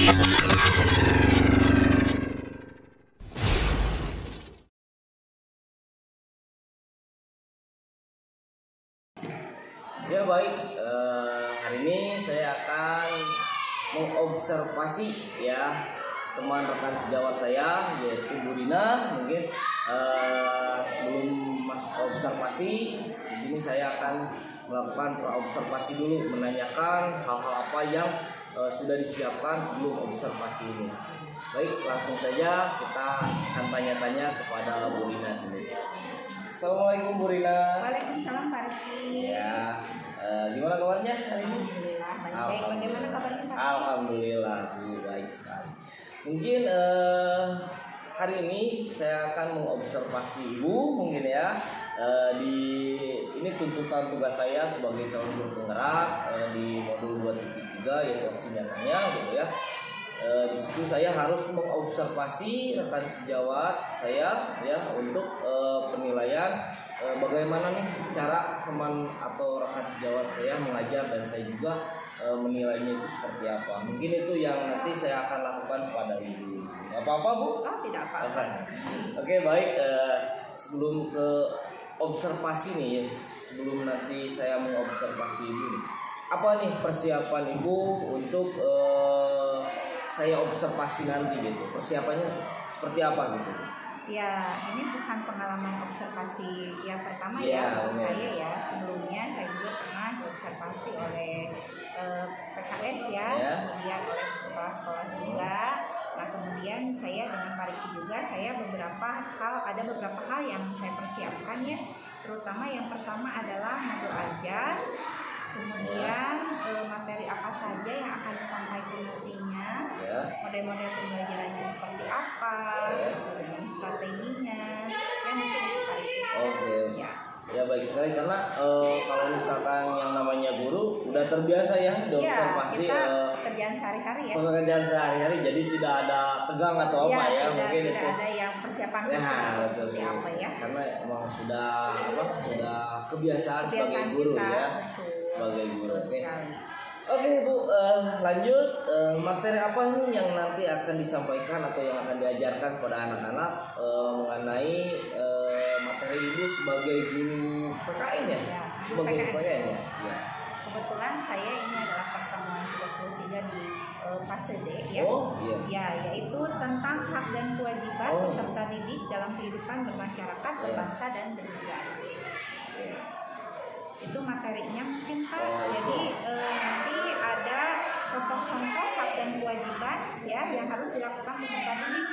Ya baik, hari ini saya akan mengobservasi ya teman rekan sejawat saya yaitu Bu Rina. Mungkin sebelum masuk observasi di sini saya akan melakukan praobservasi dulu, menanyakan hal-hal apa yang sudah disiapkan sebelum observasi ini. Baik, langsung saja kita akan tanya-tanya kepada Bu Rina sendiri. Assalamualaikum Bu Rina. Waalaikumsalam Pak Rizky. Ya, gimana kabarnya hari ini? Alhamdulillah baik. Bagaimana kabarnya Pak? Alhamdulillah, baik sekali. Mungkin hari ini saya akan mengobservasi Ibu mungkin ya. Ini tuntutan tugas saya sebagai calon guru penggerak di modul 2.3 yaitu aksi nyatanya gitu ya. Di situ saya harus mengobservasi rekan sejawat saya ya untuk penilaian bagaimana nih cara teman atau rekan sejawat saya mengajar dan saya juga menilainya itu seperti apa. Mungkin itu yang nanti saya akan lakukan pada Ibu. Gak apa-apa Bu? Oh, tidak apa-apa. Oke, baik. Sebelum ke observasi nih ya, sebelum nanti saya mengobservasi Ibu nih, apa nih persiapan Ibu untuk saya observasi nanti gitu? Persiapannya seperti apa gitu? Ya, ini bukan pengalaman observasi yang pertama ya untuk saya ya. Sebelumnya saya juga pernah diobservasi oleh PKS ya, kemudian oleh kepala sekolah juga. Nah, kemudian saya dengan Pak Riki juga ada beberapa hal yang saya persiapkan ya. Terutama yang pertama adalah modul ajar, kemudian materi apa saja yang akan disampaikan nantinya, model-model pembelajarannya seperti apa, dan strateginya, yang mungkin itu Pak Riki. Oke. Ya baik sekali, karena kalau misalkan yang namanya guru udah terbiasa ya diobservasi pekerjaan sehari-hari ya. Pekerjaan sehari-hari, jadi tidak ada tegang atau apa ya, mungkin tidak itu. ada yang persiapan seperti apa ya. Karena emang sudah kebiasaan sebagai guru kita, ya. Sebagai guru. Oke Bu, lanjut materi apa nih yang nanti akan disampaikan atau yang akan diajarkan kepada anak-anak mengenai materi Ibu sebagai guru PKN ya? Sebagai PKN ya? Ya. Kebetulan saya ini adalah pertemuan 23 di fase D ya. Oh iya. Ya, yaitu tentang hak dan kewajiban peserta didik dalam kehidupan bermasyarakat, berbangsa dan bernegara. Itu materinya mungkin Pak. Jadi nanti ada contoh-contoh hak dan kewajiban ya yang harus dilakukan peserta didik.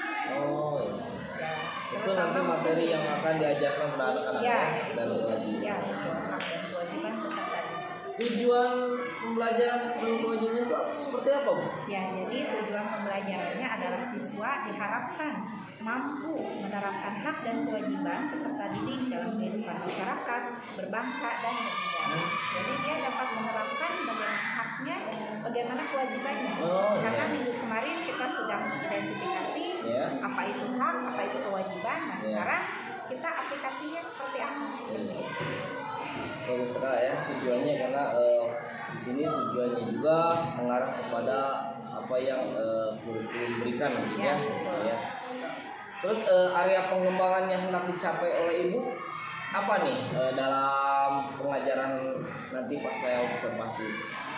Ya. Itu nanti materi yang akan diajarkan kepada anak-anak dan kewajiban. Ya, itu hak dan kewajiban peserta didik. Tujuan pembelajaran dan kewajiban itu seperti apa Bu? Ya, jadi tujuan pembelajarannya adalah siswa diharapkan mampu menerapkan hak dan kewajiban peserta didik dalam kehidupan masyarakat, berbangsa dan bernegara. Jadi dia dapat menerapkan bagaimana haknya, bagaimana kewajibannya. Karena minggu kemarin kita sudah mengidentifikasi apa itu hak, apa itu kewajiban. Nah, sekarang kita aplikasinya seperti apa? Seperti itu. Bagus sekali ya tujuannya, karena di sini tujuannya juga mengarah kepada apa yang kurikulum berikan nantinya. Ya. Terus area pengembangan yang hendak dicapai oleh Ibu apa nih dalam pengajaran nanti pas saya observasi?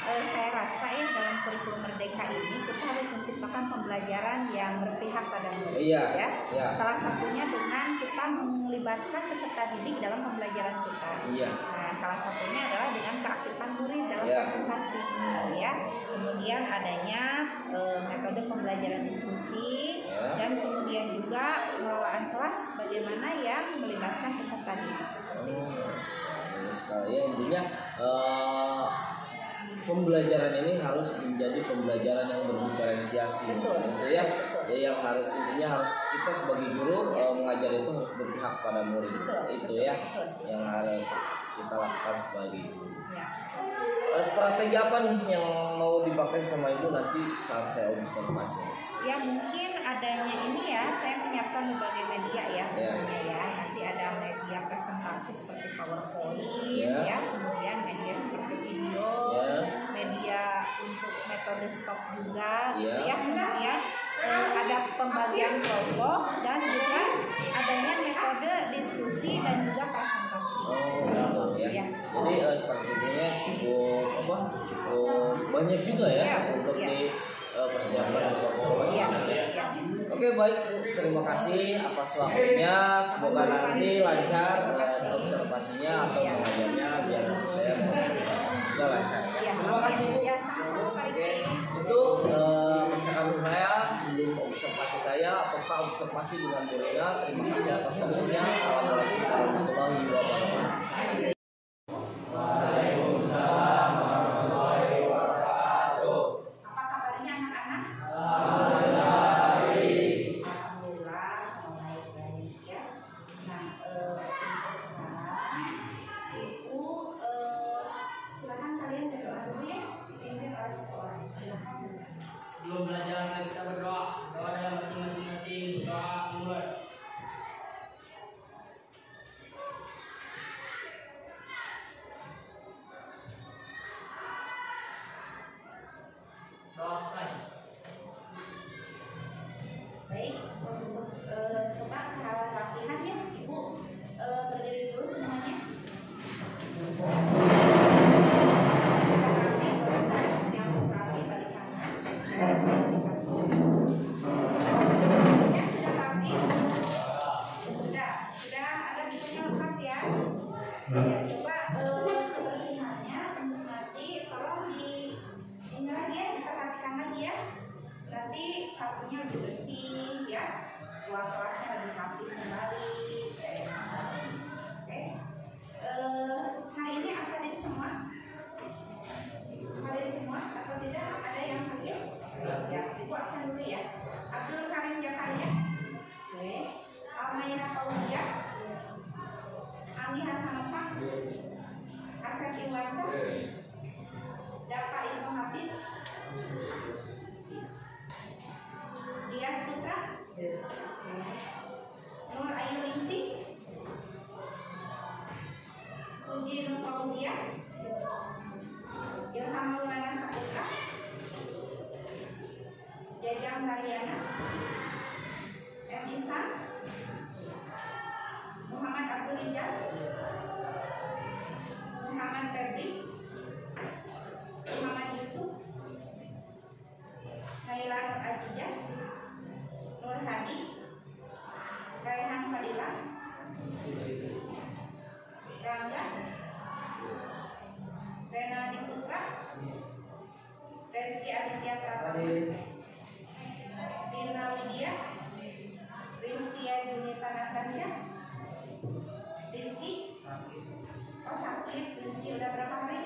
Saya rasa ya dalam kurikulum Merdeka ini kita harus menciptakan pembelajaran yang berpihak pada murid ya. Salah satunya dengan kita melibatkan peserta didik dalam pembelajaran kita. Nah, salah satunya adalah dengan keaktifan murid dalam presentasi ya. Kemudian adanya metode pembelajaran diskusi dan kemudian juga pengelolaan kelas bagaimana yang melibatkan peserta didik. Sekali ya, intinya pembelajaran ini harus menjadi pembelajaran yang berdiferensiasi gitu ya. Ya, yang intinya harus kita sebagai guru mengajar itu harus berpihak pada murid. Itu ya yang harus kita lakukan sebagai guru. Strategi apa nih yang mau dipakai sama Ibu nanti saat saya observasi? Ya, mungkin adanya ini ya, saya menyiapkan berbagai media ya tentunya ya. Nanti ada media presentasi seperti PowerPoint ya, kemudian media seperti video video, media untuk metode stok juga, gitu ya. Kemudian ada pembagian kelompok dan juga adanya metode diskusi dan juga presentasi. Oh, gitu ya. Jadi strateginya cukup banyak juga ya untuk di persiapan observasi. Oke, baik Bu, terima kasih atas waktunya. Semoga nanti lancar observasinya atau pengajarnya, biar nanti saya mau juga lancar. Terima kasih Bu. Oke, itu percakapan saya sebelum observasi saya ataukah observasi dengan Bu Rina. Terima kasih atas waktunya. Assalamualaikum warahmatullahi wabarakatuh. Sebelum belajar kita berdoa dalam hati masing-masing, doa mulut. Doa selesai. Baik, untuk coba cara latihan ya, Ibu berdiri dulu semuanya. Ya, coba kebersihannya untuk nanti tolong ini lagi ya, diperhatikan lagi ya. Nanti sapunya lebih bersih ya, ruang kelasnya lebih rapi kembali. Oke. Hari ini hadir semua? Hadir semua atau tidak? Ada yang sakit? Siap, Ibu absen dulu ya. Abdul Karim Jakaria. Oke. Almayna Paulia. Anggi Hasanova, Asep Iwansa, Dapa Ilmu Habib, Dias Putra, Nur Ayu Ningsi, Puji Nur Paulia, Ilham Maulana Saputra, Jajang Mariana, M. Isan, Muhammad Abdul Rijal, Muhammad Febri, Muhammad Yusuf, Naila Nur Adijah, Nur Hadi, Raihan Fadila, Rangga, Renaldi Putra, Rezki Aditya Pratama, Rina Lydia, Rizkia Junita Natasha, Rizky, oh sakit, Rizky udah berapa hari?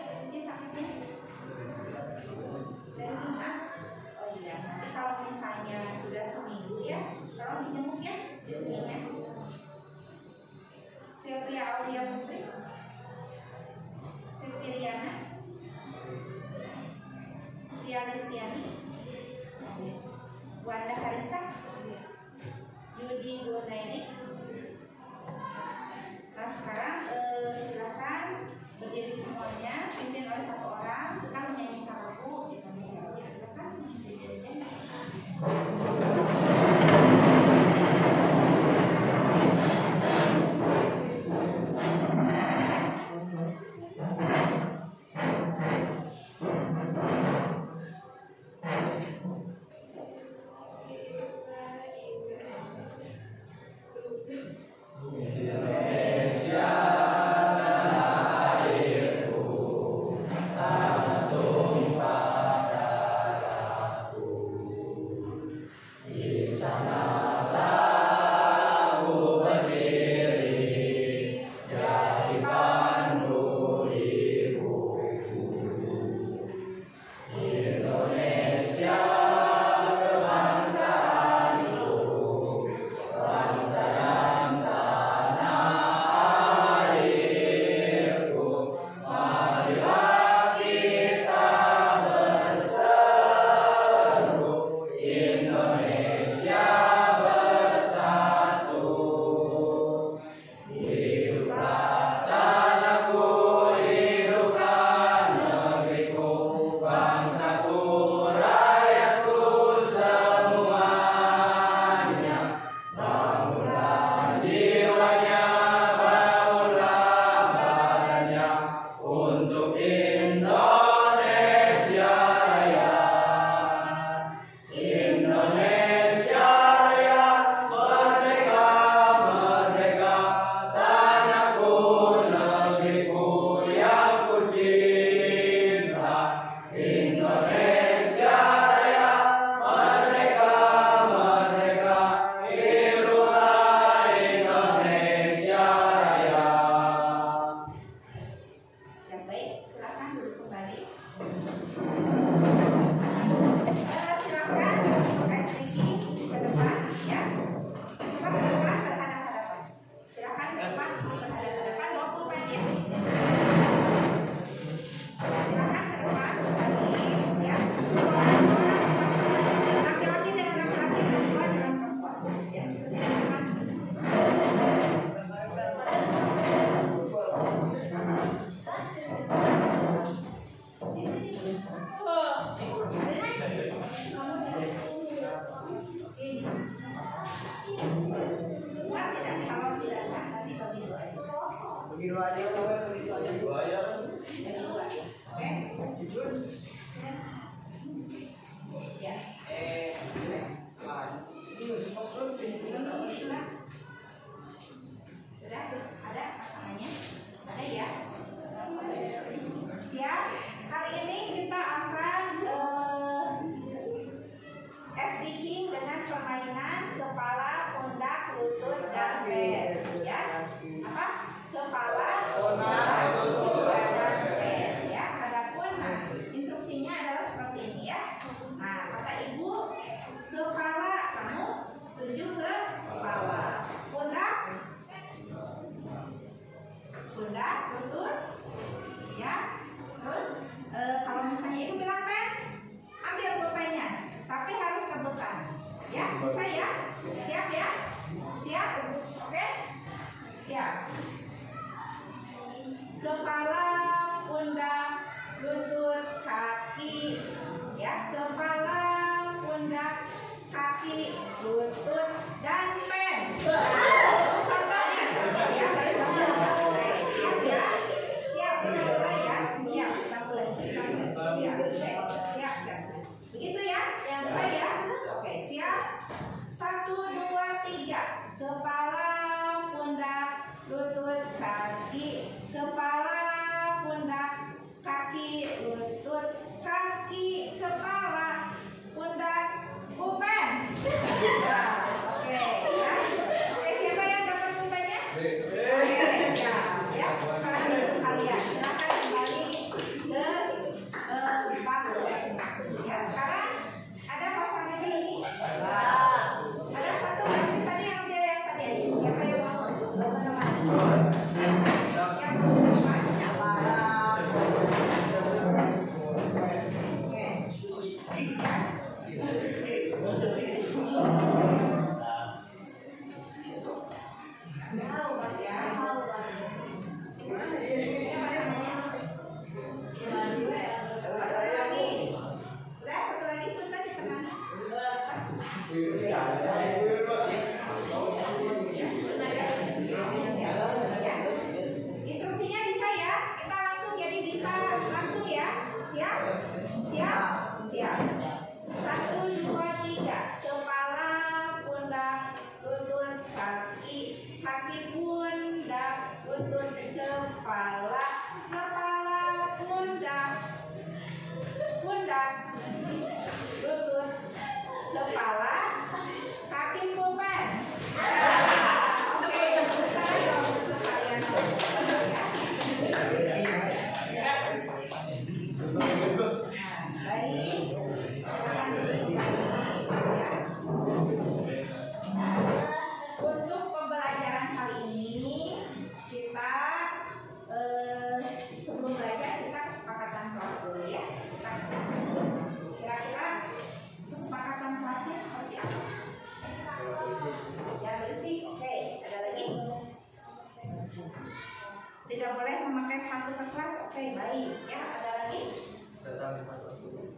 Saya siap ya? Siap? Oke? Siap. Kepala, pundak, lutut, kaki. Ya, kepala, pundak, kaki, lutut, dan pen. Contohnya, ya, siap ya? Siap, mulai ya? Siap, kita mulai. Siap. Begitu ya? Saya. Oke, siap. 1, 2, 3. Kepala, pundak, lutut, kaki. Kepala, pundak, kaki, lutut, kaki, kepala, pundak, pulpen. Oke, ya. Oke, siapa yang dapat pulpennya? Oke, ya. Sekarang kalian silakan kembali ke bangku ya. Sekarang ada pasangannya ini. Ada satu lagi tadi yang udah tadi. Siapa yang mau? Teman-teman. Yang instruksinya bisa ya, kita langsung jadi bisa langsung ya. Siap? Siap. 1, 2, 3. Kepala, pundak, lutut, kaki, kaki, pundak, lutut, kepala, kepala, pundak, lutut, kepala, kaki, pulpen. Oke, sekarang kalian baik. Untuk pembelajaran kali ini kita sebelum belajar kita kesepakatan kelas dulu ya. Kira-kira kesepakatan kelasnya seperti apa? Ya bersih, oke. Ada lagi? Tidak boleh memakai sepatu ke kelas, oke baik. Ya ada lagi?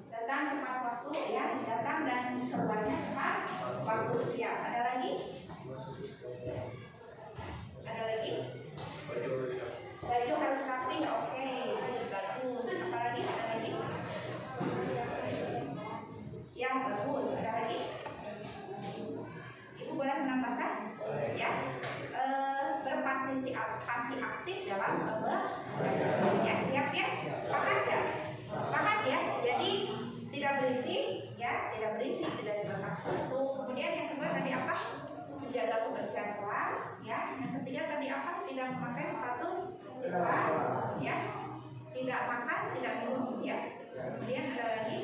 Datang tepat waktu ya, datang dan keluarnya tepat waktu. Siap. Ada lagi? Ada lagi? Baju harus rapi, oke. Bagus. Apa lagi? Ada lagi? Yang bagus. Ada lagi? Ibu boleh menambahkan? Ya. Berpartisipasi aktif dalam pembelajaran. Ya, siap ya? Sepakat ya? Sepakat ya? Jadi tidak berisik, ya, tidak cepat waktu. Kemudian yang kedua tadi apa? Menjaga kebersihan kelas, ya. Yang ketiga tadi apa? Tidak memakai sepatu di kelas, ya. Tidak makan, tidak minum, ya. Kemudian ada lagi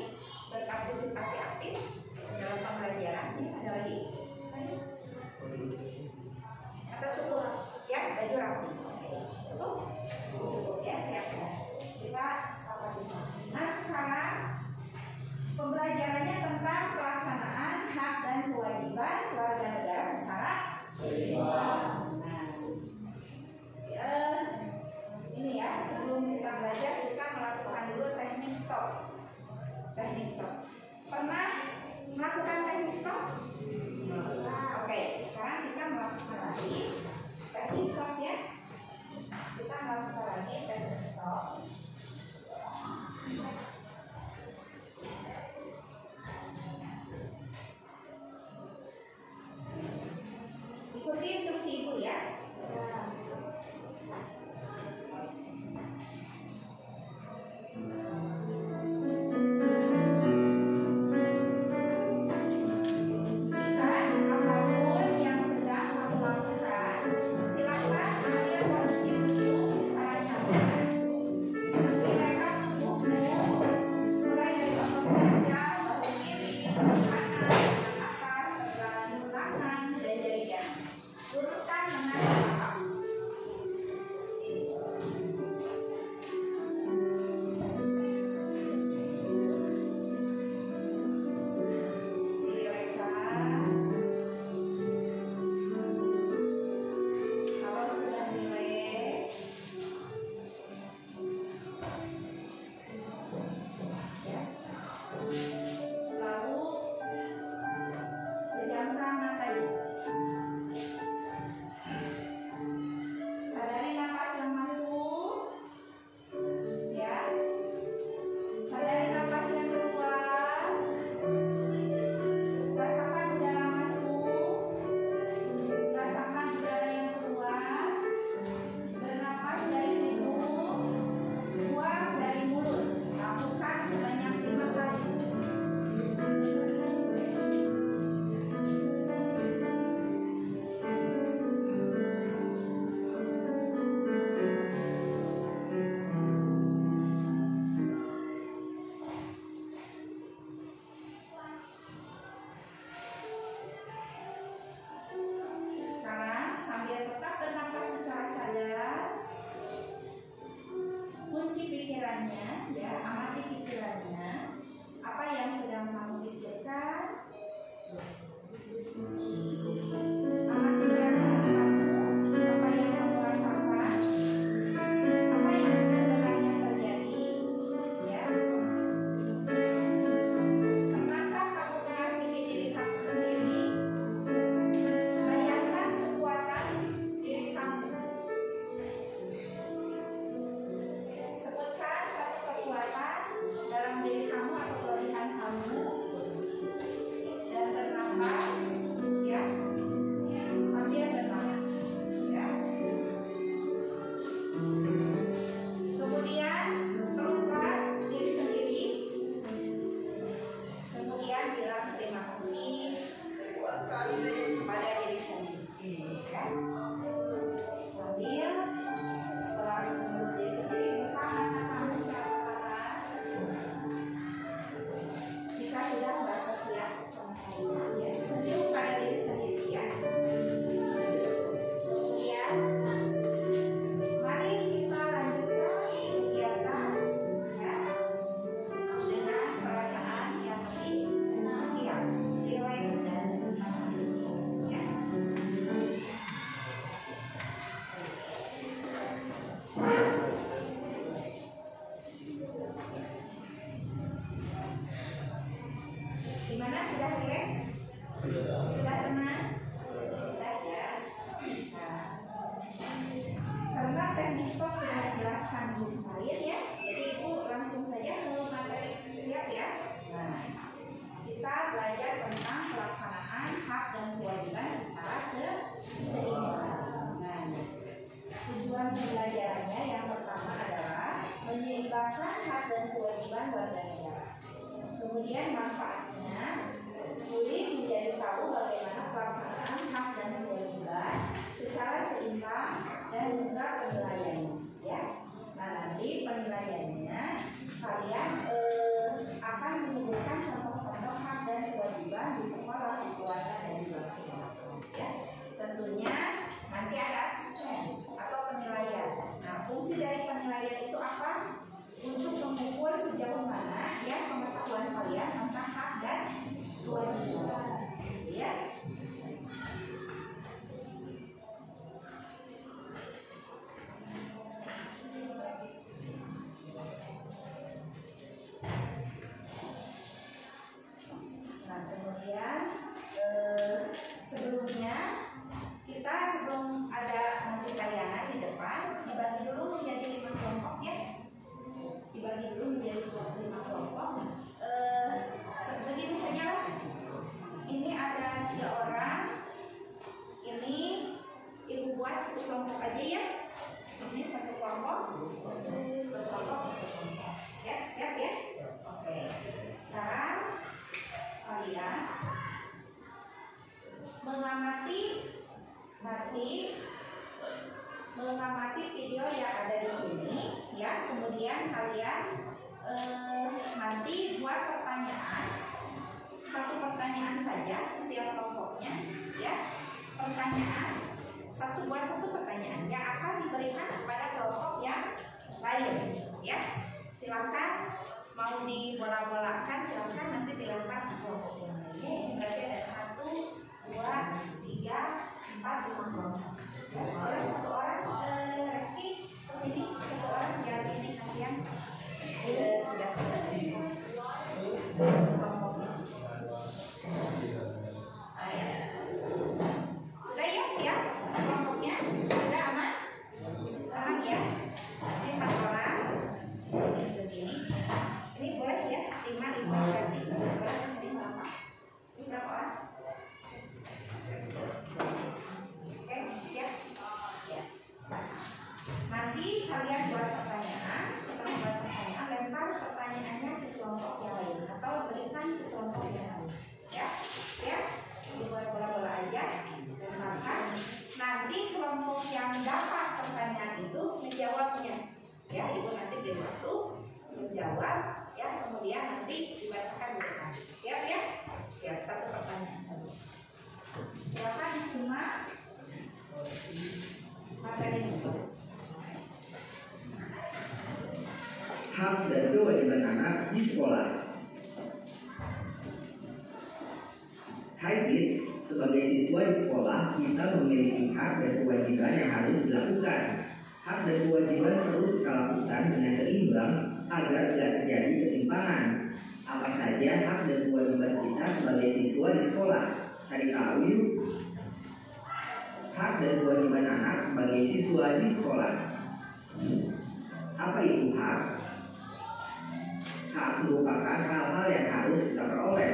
berpartisipasi aktif dalam pembelajaran. Ya, ada lagi? Atau cukup? Ya, baju rapi. Cukup? Cukup ya, siap. Kita sepakat di sana. Nah, sekarang pembelajarannya tentang pelaksanaan hak dan kewajiban warga negara secara seimbang. Nah, ini ya, sebelum kita belajar kita melakukan dulu teknik stop. Teknik stop. Pernah melakukan teknik stop? Oke, sekarang kita melakukan lagi teknik stop ya. Kita melakukan lagi teknik stop. Ikuti instruksi ibu ya. Luruskan dengan bernapas, ya, sambil bernapas, ya. Kemudian pelukkan diri sendiri, kemudian bilang terima kasih pada diri sendiri, ya. Sambil setelah memeluk diri sendiri, buka mata secara perlahan. Jika sudah merasa siap, ya, senyum pada diri sendiri, ya. Kemudian mari kita lanjutkan kegiatan, ya, dengan perasaan yang lebih siap, rileks dan tenang, ya. Gimana, sudah rileks? Sudah tenang? Sudah, ya. Nah, karena teknik stop sudah dijelaskan Bu kemarin, ya, jadi Ibu langsung saja ke materi, siap, ya. Nah, kita belajar tentang pelaksanaan hak dan kewajiban secara seimbang. Nah, tujuan pembelajarannya yang pertama adalah menyeimbangkan hak dan kewajiban warga negara. Kemudian manfaatnya, Uli menjadi tahu bagaimana pelaksanaan hak dan kewajiban secara seimbang dan juga penilaiannya, ya. Nah, nanti penilaiannya kalian akan menyebutkan contoh-contoh hak dan kewajiban di sekolah, di keluarga, dan di masyarakat, ya. Tentunya nanti ada asesmen atau penilaian. Nah, fungsi dari penilaian itu apa? Untuk mengukur sejauh mana, ya, pengetahuan kalian tentang hak dan kewajiban, ya. Nah, kemudian sebelumnya kita sebelum ada nanti tayangan di depan dibagi dulu menjadi 5 kelompok, ya. Dibagi dulu menjadi 5 kelompok. Begini saja lah. Ini ada 3 orang. Ini Ibu buat satu kelompok aja, ya. Ini satu kelompok, satu kelompok, ya, siap, ya. Oke. Sekarang kalian mengamati video yang ada di sini, ya. Kemudian kalian nanti buat pertanyaan, satu pertanyaan saja setiap kelompoknya, ya. Pertanyaan buat satu pertanyaan yang akan diberikan kepada kelompok yang lain, ya. Silakan mau dibola-bolakan, silakan nanti dilempar ke kelompok yang lain. Berarti ada 1, 2, 3, 4, 5 kelompok. Ya, satu orang Reski kesini, satu orang yang ini kasihan tidak selesai kelompoknya. Sudah, ya, siap kelompoknya? Sudah aman? Aman, ya. Ini 4 orang. Ini segini. Ini boleh, ya, 5 berarti. Boleh kesini berapa? Ini berapa orang? Oke, siap? Ya. Nanti kalian buat pertanyaan. Setelah buat pertanyaan, lempar pertanyaannya ke kelompok yang lain atau berikan ke kelompok yang lain, ya. Ya, dibuat bola-bola aja, lemparkan. Nanti kelompok yang dapat pertanyaan itu menjawabnya, ya. Ibu nanti beri waktu menjawab, ya. Kemudian nanti dibacakan di depan. Siap, ya? Siap, satu pertanyaan saja. Silakan disimak materi ini. Hak dan kewajiban anak di sekolah. Hai kids, sebagai siswa di sekolah, kita memiliki hak dan kewajiban yang harus dilakukan. Hak dan kewajiban perlu kita lakukan dengan seimbang agar tidak terjadi ketimpangan. Apa saja hak dan kewajiban kita sebagai siswa di sekolah? Cari tahu yuk. Hak dan kewajiban anak sebagai siswa di sekolah. Apa itu hak? Hak merupakan hal-hal yang harus kita peroleh.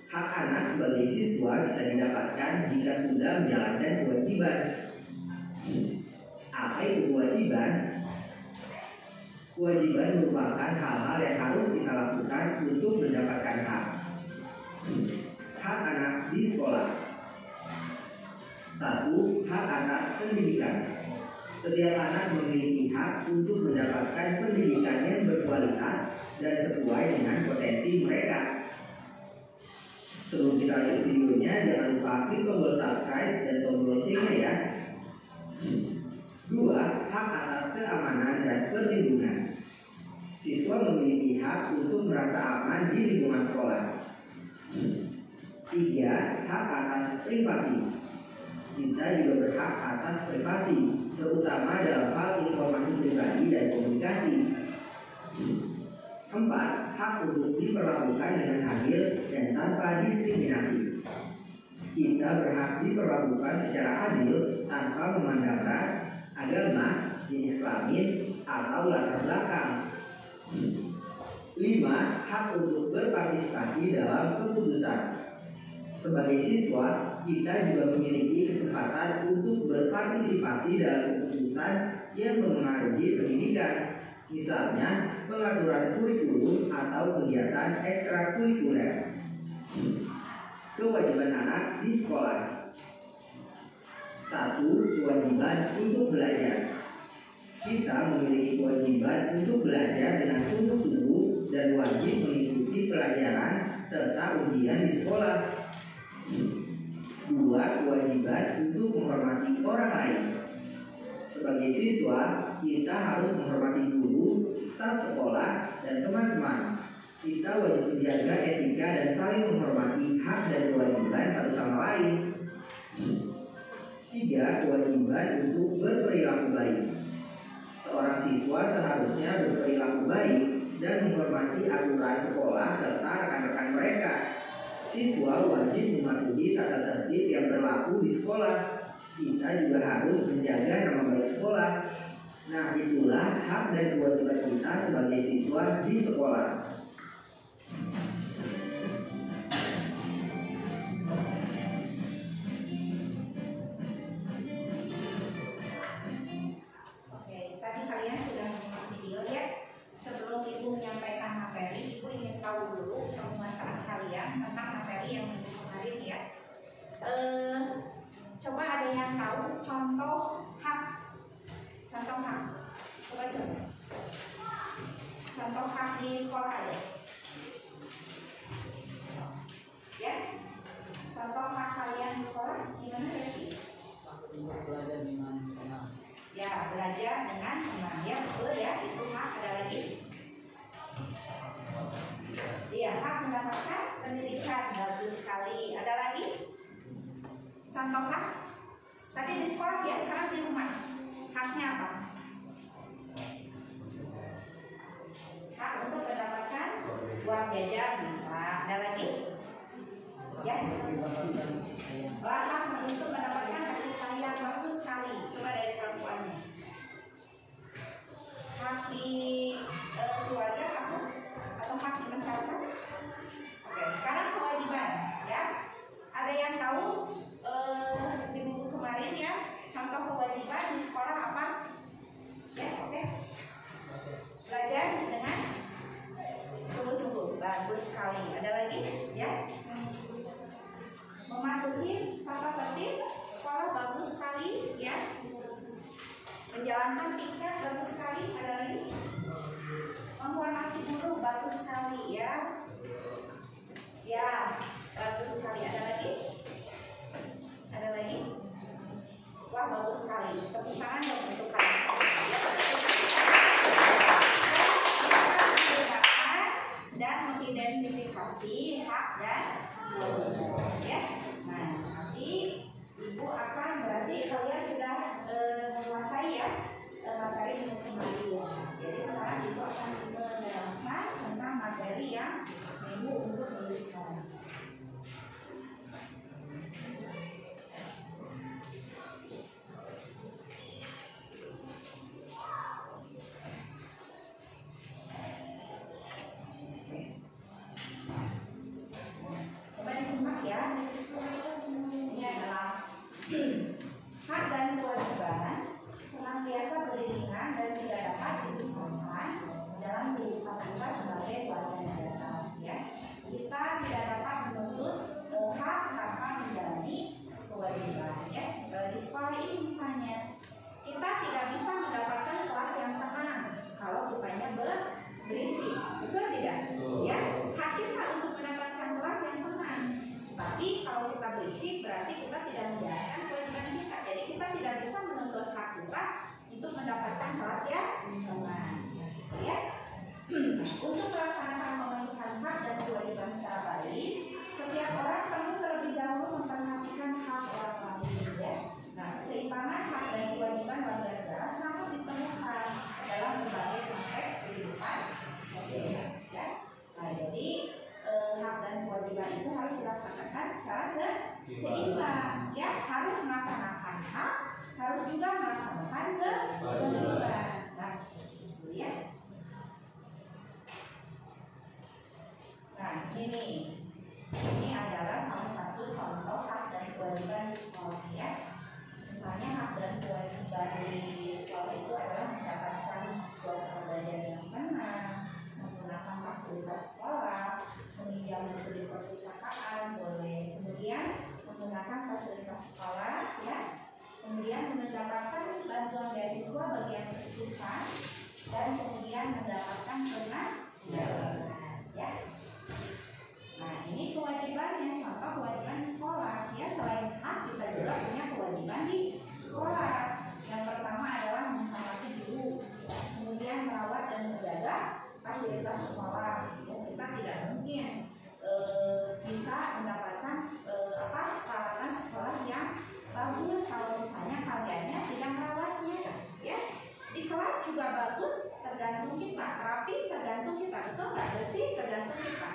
Hak Hak anak sebagai siswa bisa didapatkan jika sudah menjalankan kewajiban. Apa itu kewajiban? Kewajiban merupakan hal-hal yang harus kita lakukan untuk mendapatkan hak. Hak anak di sekolah. 1. Hak atas pendidikan. Setiap anak memiliki hak untuk mendapatkan pendidikan yang berkualitas dan sesuai dengan potensi mereka. Sebelum kita lihat videonya, jangan lupa klik tombol subscribe dan tombol loncengnya ya. 2. Hak atas keamanan dan perlindungan. Siswa memiliki hak untuk merasa aman di lingkungan sekolah. 3. Hak atas privasi. Kita juga berhak atas privasi, terutama dalam hal informasi pribadi dan komunikasi. 4. Hak untuk diperlakukan dengan adil dan tanpa diskriminasi. Kita berhak diperlakukan secara adil tanpa memandang ras, agama, jenis kelamin, atau latar belakang. 5. Hak untuk berpartisipasi dalam keputusan. Sebagai siswa, kita juga memiliki kesempatan untuk berpartisipasi dalam keputusan yang memengaruhi pendidikan. Misalnya, pengaturan kurikulum atau kegiatan ekstrakurikuler. Kewajiban anak di sekolah. 1. Kewajiban untuk belajar. Kita memiliki kewajiban untuk belajar dengan sungguh-sungguh dan wajib mengikuti pelajaran serta ujian di sekolah. 2. Kewajiban untuk menghormati orang lain. Sebagai siswa, kita harus menghormati guru, staf sekolah, dan teman-teman. Kita wajib menjaga etika dan saling menghormati hak dan kewajiban satu sama lain. 3. Kewajiban untuk berperilaku baik. Seorang siswa seharusnya berperilaku baik dan menghormati aturan sekolah serta rekan-rekan mereka. Siswa wajib mematuhi tata tertib yang berlaku di sekolah. Kita juga harus menjaga nama baik sekolah. Nah, itulah hak dan kewajiban kita sebagai siswa di sekolah. Oke, tadi kalian sudah menonton video ya. Sebelum Ibu menyampaikan materi, Ibu ingin tahu dulu penguasaan kalian tentang materi yang Ibu kemarin ya. Coba ada yang tahu contoh hak? Contoh hak. Coba coba. Contoh hak di sekolah aja. Ya. Contoh hak kalian di sekolah gimana ya sih? Belajar dengan tenang. Ya, belajar dengan tenang. Ya, betul ya. Itu hak. Ada lagi? Iya, hak mendapatkan pendidikan. Bagus sekali. Ada lagi? Contoh hak? Tadi di sekolah ya, sekarang di rumah. Haknya apa? Hak untuk mendapatkan uang jajan bisa. Ada lagi? Ya. Hak untuk mendapatkan kasih sayang. Bagus sekali. Coba dari perempuannya. Hak di keluarga apa? Atau hak di masyarakat? Oke, sekarang kewajiban ya. Ada yang tahu di buku kemarin ya, contoh kewajiban di sekolah apa? Ya, oke. Belajar dengan sungguh-sungguh. Bagus sekali. Ada lagi? Ya. Mematuhi tata tertib sekolah. Bagus sekali ya. Menjalankan tiket. Bagus sekali. Ada lagi? Menghormati guru. Bagus sekali ya. Ya, bagus sekali. Ada lagi? Ada lagi? Wah, bagus sekali. Tepuk tangan dong untuk kalian. Dan mengidentifikasi hak dan kewajiban ya. Nah, nanti Ibu akan berarti kalian sudah menguasai ya materi yang kemarin ya. Jadi sekarang Ibu akan menerangkan tentang materi yang Ibu untuk menulis sekarang. Ini adalah hak dan kewajiban senantiasa beriringan dan tidak dapat dipisahkan dalam kehidupan kita sebagai warga negara. Ya, kita tidak dapat menuntut hak tanpa menjalani kewajiban. Ya, di sekolah ini misalnya kita tidak bisa mendapatkan kelas yang tenang kalau kitanya berisik, betul tidak? Ya, hak kita untuk mendapatkan kelas yang tenang. Tapi kalau kita berisik berarti kita tidak menjalankan kewajiban kita. Jadi kita tidak bisa menuntut hak kita untuk mendapatkan kelas yang tenang. Ya, untuk melaksanakan pemenuhan hak dan kewajiban secara baik, setiap orang perlu terlebih dahulu memperhatikan hak orang lain. Ya. Nah, keseimbangan hak dan kewajiban warga negara sangat ditemukan dalam berbagai konteks kehidupan. Ya. Nah, jadi hak dan kewajiban itu harus dilaksanakan secara seimbang. Ya, harus melaksanakan hak, harus juga melaksanakan kewajiban. Nah, itu ya. Nah, ini adalah salah satu contoh hak dan kewajiban di sekolah ya. Misalnya hak dan kewajiban di sekolah itu adalah mendapatkan suasana belajar yang tenang, menggunakan fasilitas sekolah, meminjam buku di perpustakaan boleh, kemudian menggunakan fasilitas sekolah ya, kemudian mendapatkan bantuan beasiswa bagi yang kebutuhan, dan kemudian mendapatkan pendidikan ya. Nah, ini kewajibannya, contoh kewajiban di sekolah ya. Selain hak, kita juga punya kewajiban di sekolah. Yang pertama adalah menghormati guru, kemudian merawat dan menjaga fasilitas sekolah. Ya, kita tidak mungkin bisa mendapatkan peralatan sekolah yang bagus kalau misalnya kaliannya tidak merawatnya. Ya, di kelas juga bagus tergantung kita, rapi tergantung kita, betul nggak? Bersih tergantung kita,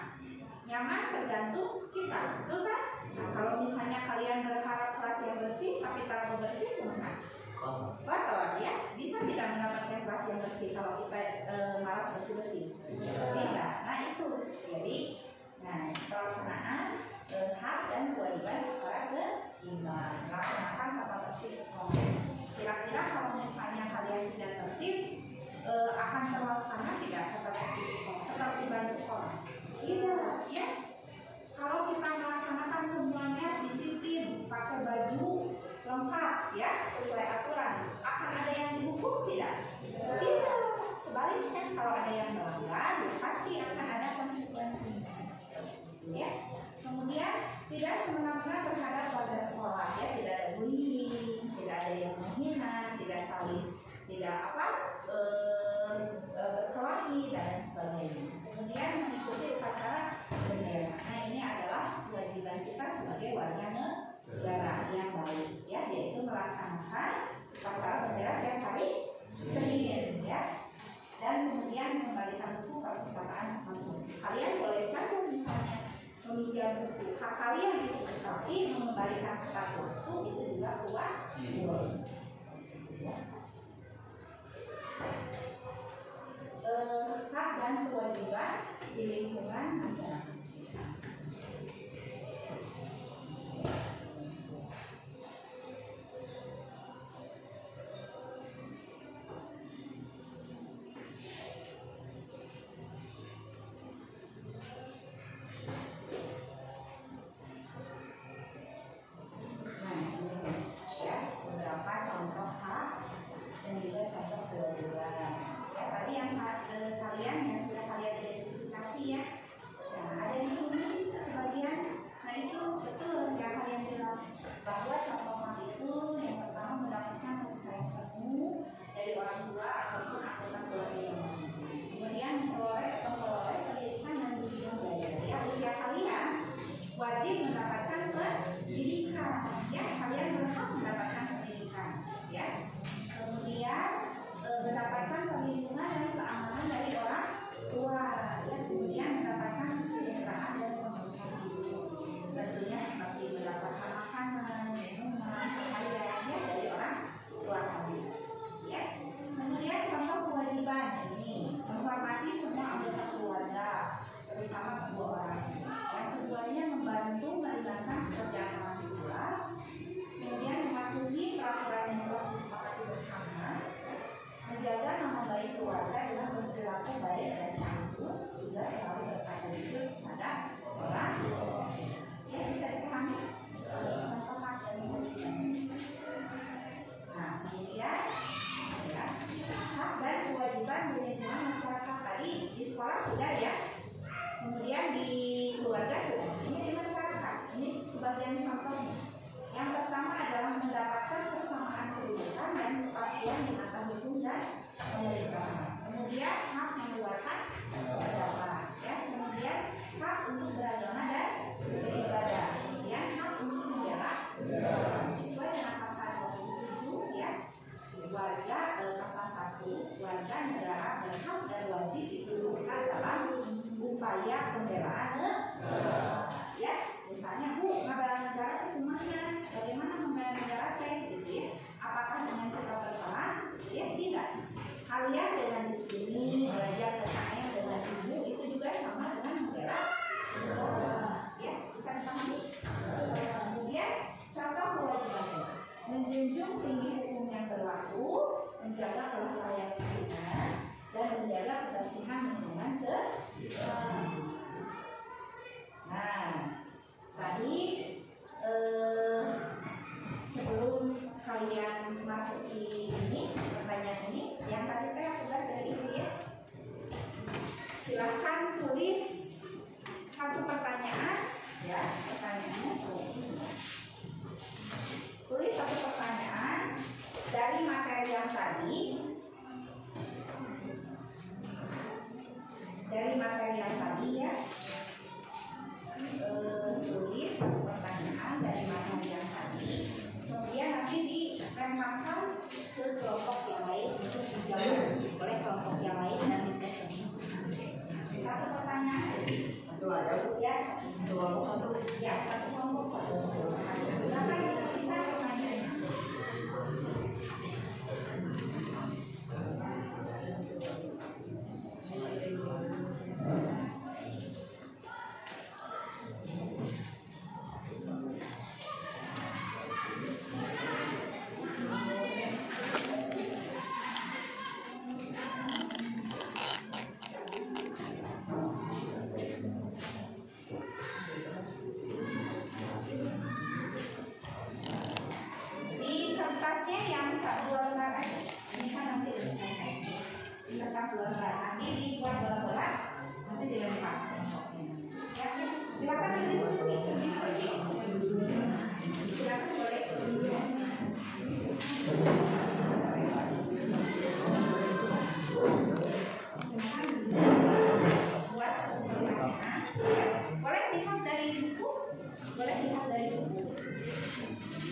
nyaman tergantung kita, betul kan? Nah, kalau misalnya kalian berharap kelas yang bersih tapi tak bersih, gimana? Kotor ya, bisa tidak mendapatkan kelas yang bersih kalau kita malas bersih-bersih? Tidak. Nah itu, jadi pelaksanaan hak dan kewajiban secara seimbang, melaksanakan tata tertib sekolah. Kira-kira kalau misalnya kalian tidak tertib, akan terlaksana tidak tata tertib sekolah, ketertiban di sekolah? Tidak, ya. Kalau kita melaksanakan semuanya disiplin, pakai baju lengkap, ya, sesuai aturan, akan ada yang dihukum tidak? Tidak. Sebaliknya, kalau ada yang melanggar, pasti akan ada konsekuensinya. Ya. Kemudian tidak semena-mena terhadap warga sekolah, ya, tidak ada bullying, tidak ada yang menghina, tidak saling berkelahi dan lain sebagainya. Kemudian mengikuti upacara bendera. Nah, ini adalah kewajiban kita sebagai warga negara yang baik, ya, yaitu melaksanakan upacara bendera tiap hari Senin, ya, dan kemudian mengembalikan buku perpustakaan apapun. Kalian boleh saja misalnya meminjam buku, hak kalian itu, tapi mengembalikan tepat waktu itu juga kewajiban. Ya. Hak dan kewajiban di lingkungan masyarakat. Wajib mendapatkan pendidikan, ya, kalian berhak mendapatkan pendidikan, ya. Kemudian mendapatkan perlindungan dan keamanan dari orang tua, ya. Kemudian mendapatkan kesejahteraan dan pemenuhan hidup, tentunya seperti mendapatkan makanan, minuman, pakaian, ya, dari orang tua kalian, ya. Kemudian contoh kewajiban ini menghormati semua anggota keluarga, terutama kedua orang. Yang keduanya membantu meringankan keluarkan pendapat. Ya, kemudian hak untuk beragama dan beribadah. Kemudian hak untuk membela sesuai dengan pasal 27 ya. Warga pasal 1 warga negara berhak dan wajib ikut serta dalam upaya pembelaan negara. Ya, misalnya Bu, membela negara itu mana? Bagaimana membela negara gitu ya? Apakah dengan kita berperang? Ya, tidak. Kalian dengan di sini belajar PKM dengan ibu itu juga sama dengan membela negara. Ya, bisa dipahami. Kemudian contoh kewajibannya menjunjung tinggi hukum yang berlaku, menjaga kelestarian lingkungan, dan menjaga kebersihan lingkungan sekitar. Nah, tadi sebelum kalian masuki ini pertanyaan ini, yang tadi saya tugas dari ibu ya. Silahkan tulis satu pertanyaan, ya pertanyaannya seperti ini. Tulis satu pertanyaan dari materi yang tadi. Dari materi yang tadi ya. Tulis satu pertanyaan dari materi yang tadi. Kemudian nanti dilemparkan ke kelompok yang lain untuk dijawab oleh kelompok yang lain dan dites. Satu pertanyaan. Satu aja Bu ya. Satu kelompok satu. Ya, satu kelompok satu. Silakan diskusikan pertanyaannya.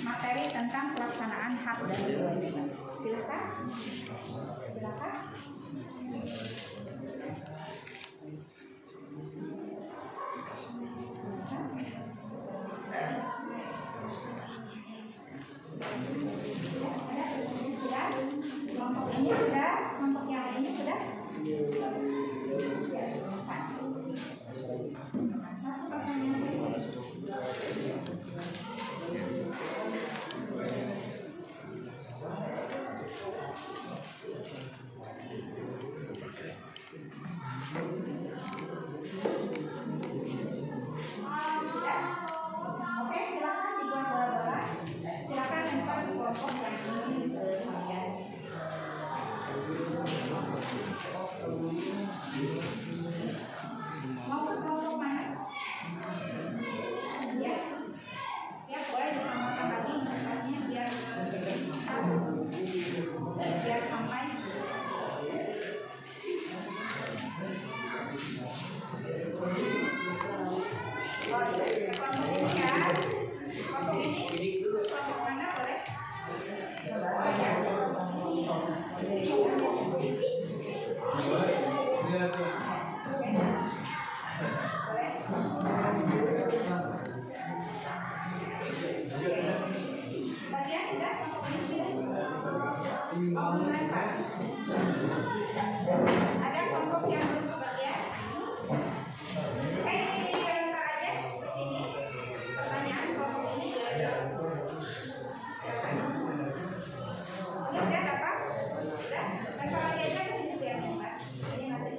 Materi tentang pelaksanaan hak dan kewajiban. Silakan. Silakan. Sudah? Kelompok ini sudah? Kelompok yang lainnya sudah? Satu pertanyaan saja. Oke, silakan dibuat bola-bola. Silakan lempar di kelompok yang ingin kalian. Mau ke kelompok mana? Ya, siap boleh ditambahkan lagi informasinya biar sampai. Kelompok mana boleh? Bagian sudah? Ada kelompok yang belum kebagian? Ini lempar aja ke sini. Pertanyaan kelompok ini udah dapat? Udah? Lempar lagi aja ke sini biar lempar. Ini nanti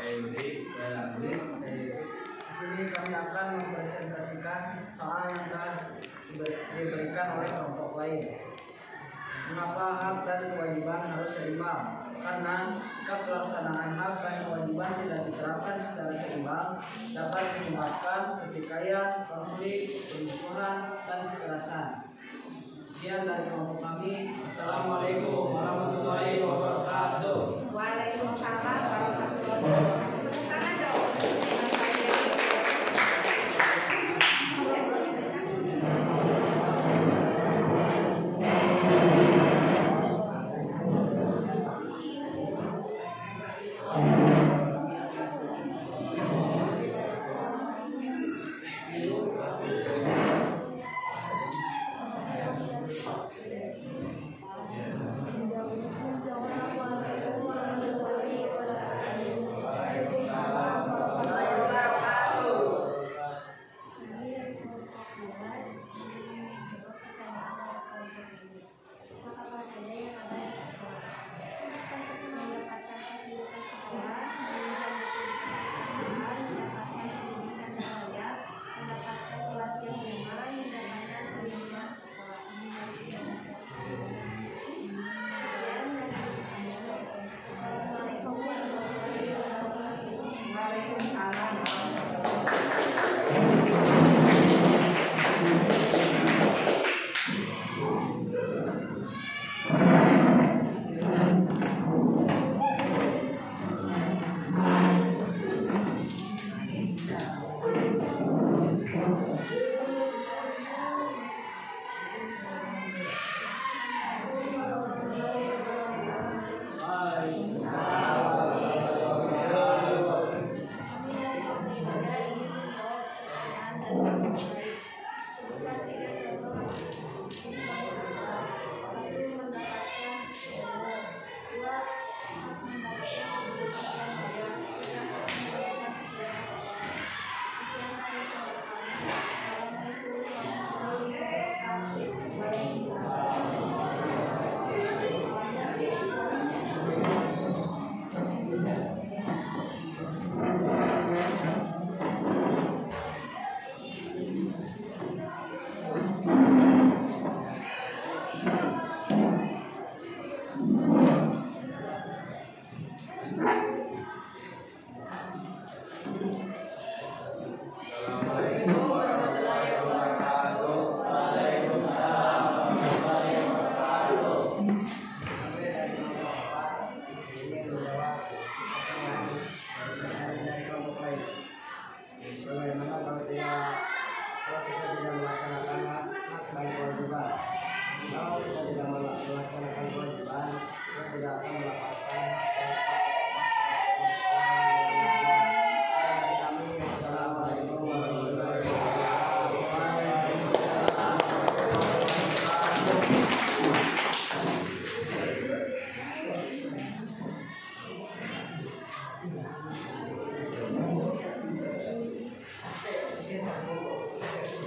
Di sini kami akan mempresentasikan soal yang telah diberikan oleh kelompok lain. Mengapa hak dan kewajiban harus seimbang? Karena jika pelaksanaan hak dan kewajiban tidak diterapkan secara seimbang, dapat menyebabkan pertikaian, konflik, permusuhan, dan kekerasan. Sekian dari kelompok kami. Assalamualaikum warahmatullahi wabarakatuh. Waalaikumsalam warahmatullahi wabarakatuh. Tepuk tangan dong.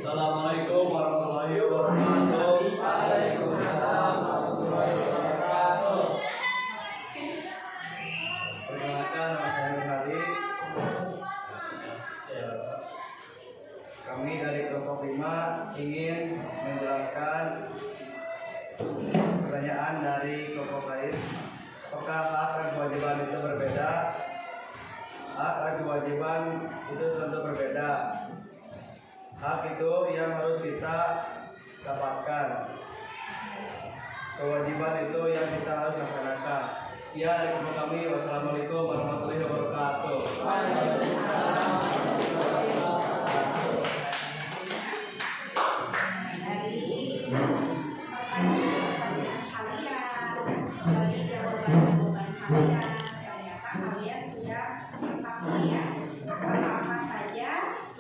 Assalamualaikum warahmatullahi wabarakatuh. Waalaikumsalam warahmatullahi wabarakatuh. Perkenalkan, nama saya Nurhadi. Kami dari kelompok 5 ingin menjelaskan pertanyaan dari kelompok lain. Apakah hak dan kewajiban itu berbeda? Hak dan kewajiban itu tentu berbeda. Hak itu yang harus kita dapatkan. Kewajiban itu yang kita harus laksanakan. Ya, dari kelompok kami. Wassalamualaikum warahmatullahi wabarakatuh. Ternyata kalian sudah mengetahui ya apa saja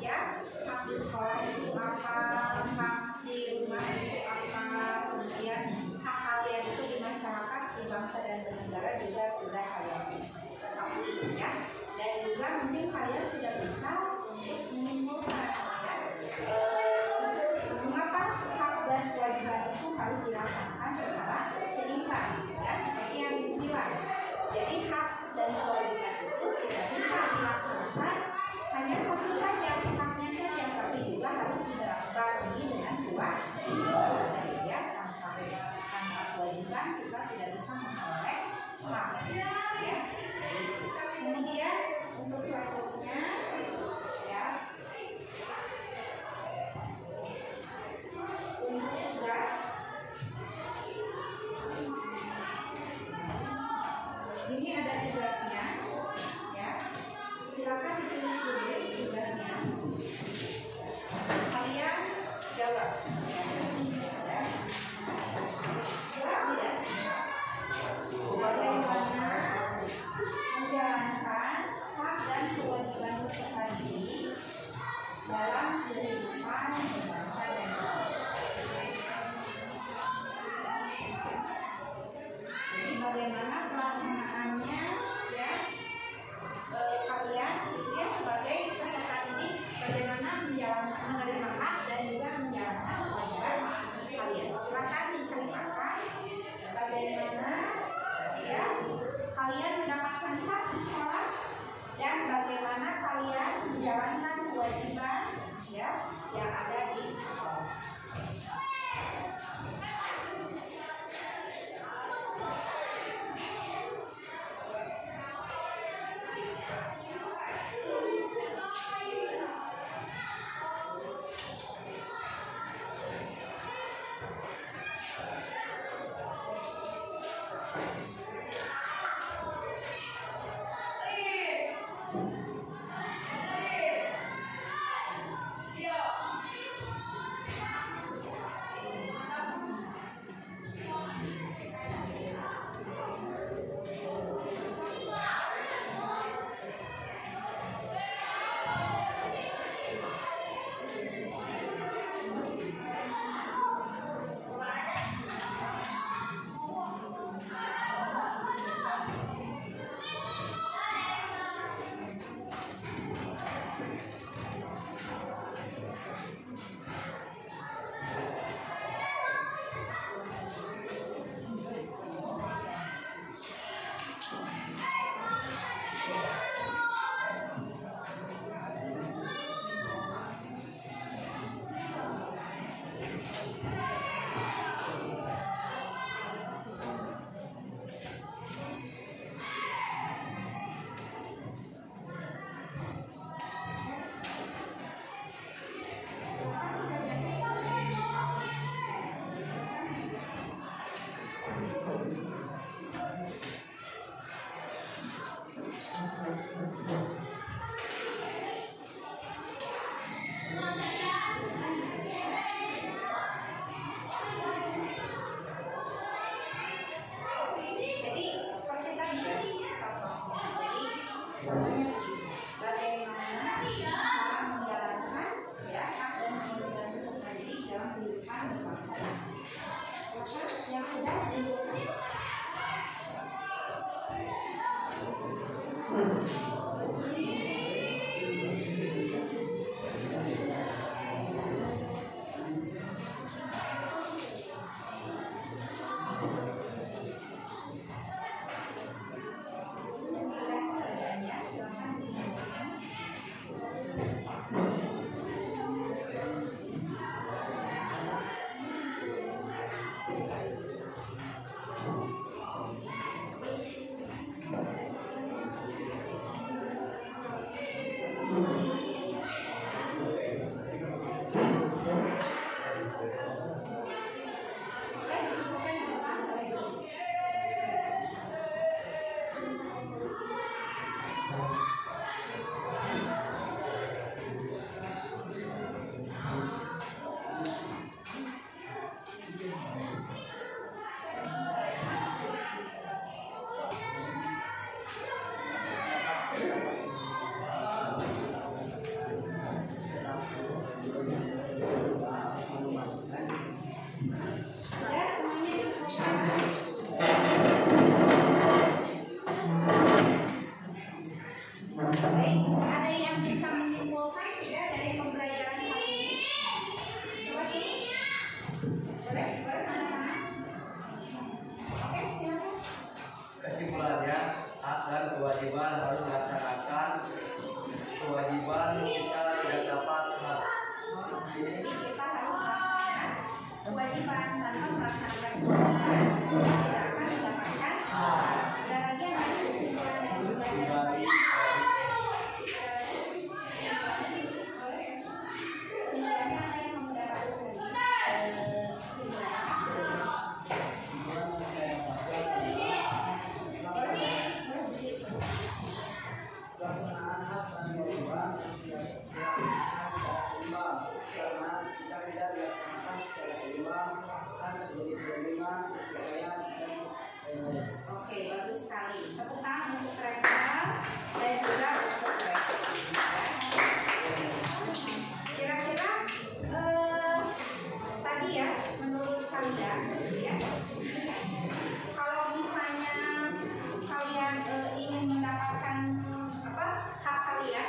ya hak di sekolah itu apa, hak di rumah itu apa, kemudian hak kalian itu di masyarakat, di bangsa dan bernegara juga sudah kalian ketahui ya. Dan juga mungkin kalian sudah bisa untuk menyimpulkan mengapa hak dan kewajiban itu harus dilaksanakan secara seimbang ya, seperti yang dibilang. Jadi hak dan kewajiban itu tidak bisa gitu ya, sebagai peserta didik bagaimana menjalankan menerima hak dan juga menjalankan kewajiban kalian. Silakan diceritakan bagaimana ya kalian mendapatkan hak di sekolah dan bagaimana kalian menjalankan kewajiban ya yang ada di sekolah. Kesimpulannya, hak dan kewajiban harus dilaksanakan. Kewajiban kita tidak dapat hak. Jadi kita harus melaksanakan kewajiban tanpa melaksanakan kewajiban tidak akan mendapatkan hak. Ada lagi yang lain kesimpulan dari pelajaran ini? Kesimpulannya apa yang kamu dapatkan dari Pelaksanaan hak dan kewajiban harus dilaksanakan secara seimbang, karena jika tidak dilaksanakan secara seimbang akan terjadi perlindungan, pertikaian dan lain-lain. Oke, bagus sekali. Tepuk tangan untuk mereka dan juga untuk mereka. Kira-kira tadi ya, menurut kalian, ya, kalau misalnya kalian ingin mendapatkan hak kalian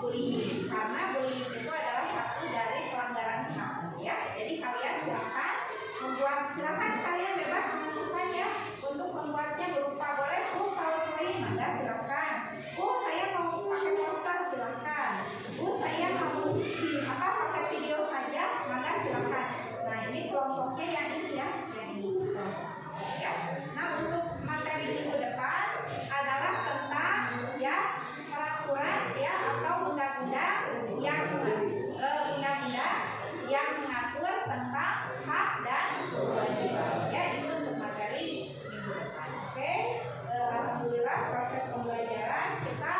bullying, karena bullying itu adalah satu dari pelanggaran HAM ya. Jadi kalian silakan kalian bebas menentukan ya untuk membuatnya berupa boleh PowerPoint, maka silakan. Saya mau pakai poster, silakan. Saya mau pakai video saja, maka silakan. Nah ini kelompoknya yang ini ya, yang ini ya. Nah untuk materi minggu depan adalah tentang ya peraturan ya atau undang-undang yang mengatur tentang hak dan kewajiban ya, itu untuk materi minggu depan. Oke, alhamdulillah proses pembelajaran kita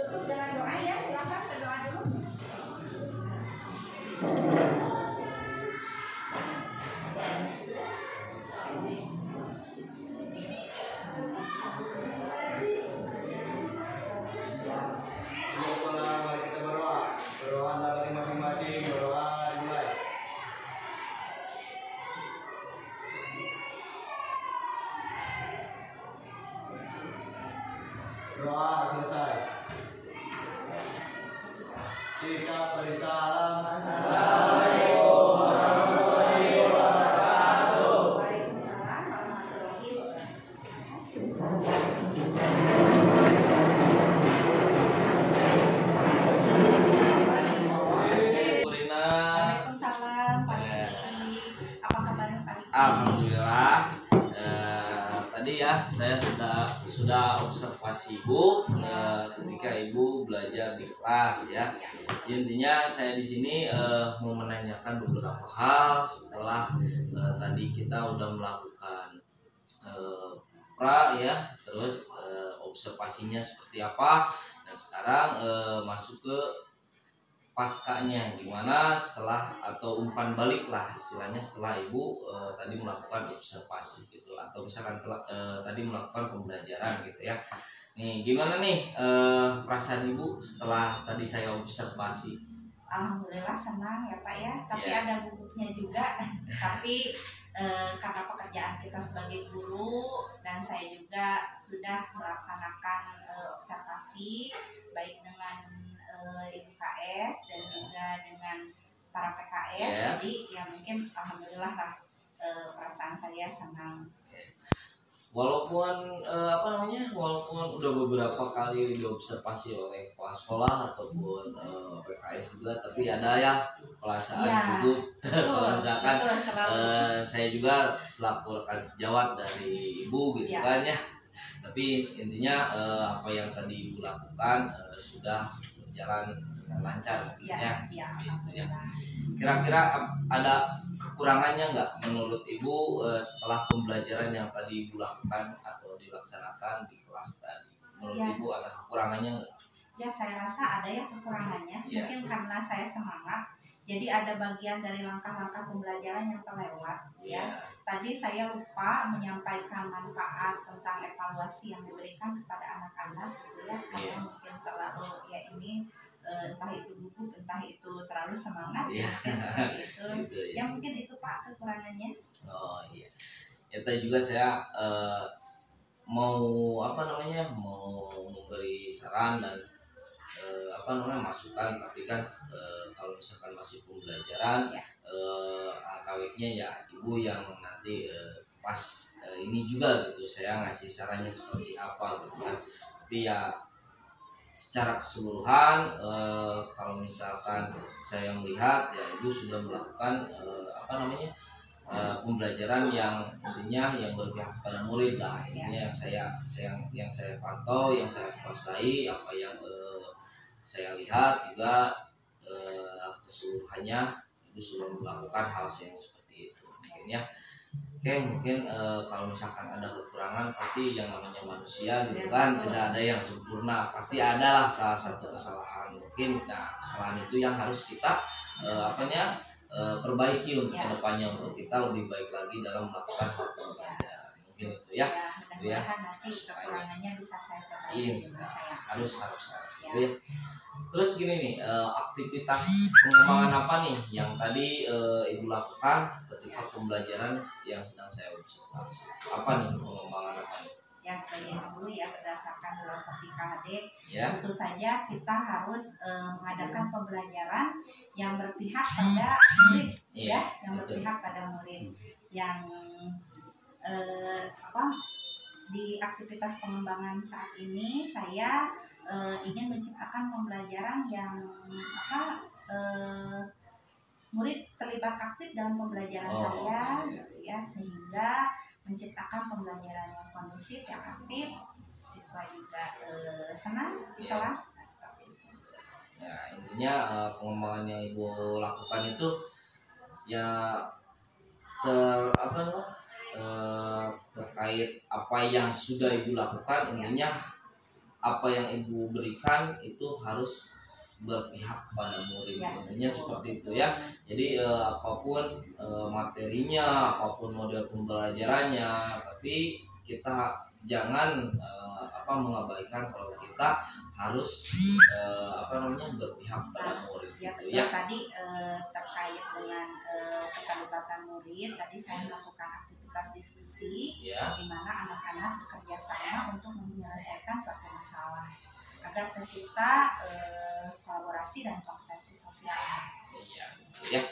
tutup dengan doa ya. Silakan berdoa dulu. Mari kita berdoa. Berdoa dari masing-masing. Berdoa dimulai. Doa selesai. Kita beri salam. Assalamualaikum warahmatullahi wabarakatuh. Waalaikumsalam warahmatullahi Purina. Waalaikumsalam Pak Diki. Apa kabarnya Pak Diki? Alhamdulillah. Tadi ya saya sudah observasi Ibu ketika Ibu belajar di kelas ya. Intinya saya di sini mau menanyakan beberapa hal setelah tadi kita udah melakukan pra ya, terus observasinya seperti apa, dan sekarang masuk ke paskanya, gimana setelah atau umpan balik lah istilahnya setelah Ibu tadi melakukan observasi gitu, atau misalkan tadi melakukan pembelajaran gitu ya. Nih gimana nih perasaan Ibu setelah tadi saya observasi? Alhamdulillah senang ya Pak ya, tapi Ya. ada gugupnya juga. Tapi karena pekerjaan kita sebagai guru dan saya juga sudah melaksanakan observasi baik dengan Ibu KS dan juga dengan para PKS, Ya. jadi ya mungkin alhamdulillah lah perasaan saya senang. Walaupun walaupun udah beberapa kali diobservasi oleh kepala sekolah ataupun PKS juga, tapi ada ya perasaan Ya. gugup. Kalau misalkan betul, selalu. saya juga selaku rekan sejawat dari Ibu gitu Ya. kan ya. Tapi intinya apa yang tadi Ibu lakukan sudah berjalan dengan lancar Ya, ya. ya, Seperti itu ya. alhamdulillah. Kira-kira ada kekurangannya nggak menurut Ibu setelah pembelajaran yang tadi Ibu lakukan atau dilaksanakan di kelas tadi? Menurut Ya. Ibu ada kekurangannya nggak? Ya saya rasa ada ya kekurangannya, Ya. mungkin karena saya semangat, jadi ada bagian dari langkah-langkah pembelajaran yang terlewat ya. Tadi saya lupa menyampaikan manfaat tentang evaluasi yang diberikan kepada anak-anak gitu ya, karena mungkin terlalu ya ini entah itu gugup, entah itu terlalu semangat, Iya. mungkin seperti itu. Gitu ya. Ya mungkin itu Pak kekurangannya. Oh iya. Ya tadi juga saya mau mau memberi saran dan masukan, tapi kan kalau misalkan masih pembelajaran Ya. angka weeknya ya Ibu yang nanti pas ini juga gitu, saya ngasih sarannya seperti apa gitu kan. Tapi ya secara keseluruhan kalau misalkan saya melihat ya Ibu sudah melakukan pembelajaran yang intinya yang berpihak kepada murid lah. Intinya yang saya pantau, yang saya kuasai, apa yang saya lihat juga keseluruhannya Ibu sudah melakukan hal yang seperti itu mungkin ya. Oke, mungkin kalau misalkan ada kekurangan, pasti yang namanya manusia gitu kan, tidak ada yang sempurna, pasti ada lah salah satu kesalahan mungkin. Nah, kesalahan itu yang harus kita perbaiki untuk kedepannya, untuk kita lebih baik lagi dalam melakukan hal pembelajaran. Mungkin itu ya. Ya, mudah-mudahan nanti kekurangannya bisa saya perbaiki dengan saya. Harus itu ya. Terus gini nih, aktivitas pengembangan apa nih yang tadi Ibu lakukan ketika pembelajaran yang sedang saya observasi? Apa nih pengembangan apa nih? ya sebagai guru ya berdasarkan filosofi KHD, Ya. tentu saja kita harus mengadakan pembelajaran yang berpihak pada murid, Iya, ya, yang betul. berpihak pada murid, yang di aktivitas pengembangan saat ini saya ingin menciptakan pembelajaran yang murid terlibat aktif dalam pembelajaran saya, gitu ya, sehingga menciptakan pembelajaran yang kondusif, yang aktif, siswa juga senang di kelas. Nah, seperti itu. Ya, intinya pengembangan yang Ibu lakukan itu ya terkait apa yang sudah Ibu lakukan, intinya apa yang Ibu berikan itu harus berpihak pada murid, intinya seperti itu ya. Jadi apapun materinya, apapun model pembelajarannya, tapi kita jangan mengabaikan kalau kita harus berpihak pada murid. Ya, gitu, betul. ya. Tadi terkait dengan keterlibatan murid, tadi saya melakukan aktivitas diskusi, Ya. di mana anak-anak bekerja sama untuk menyelesaikan suatu masalah agar tercipta kolaborasi dan kompetensi sosial. Iya, gitu ya.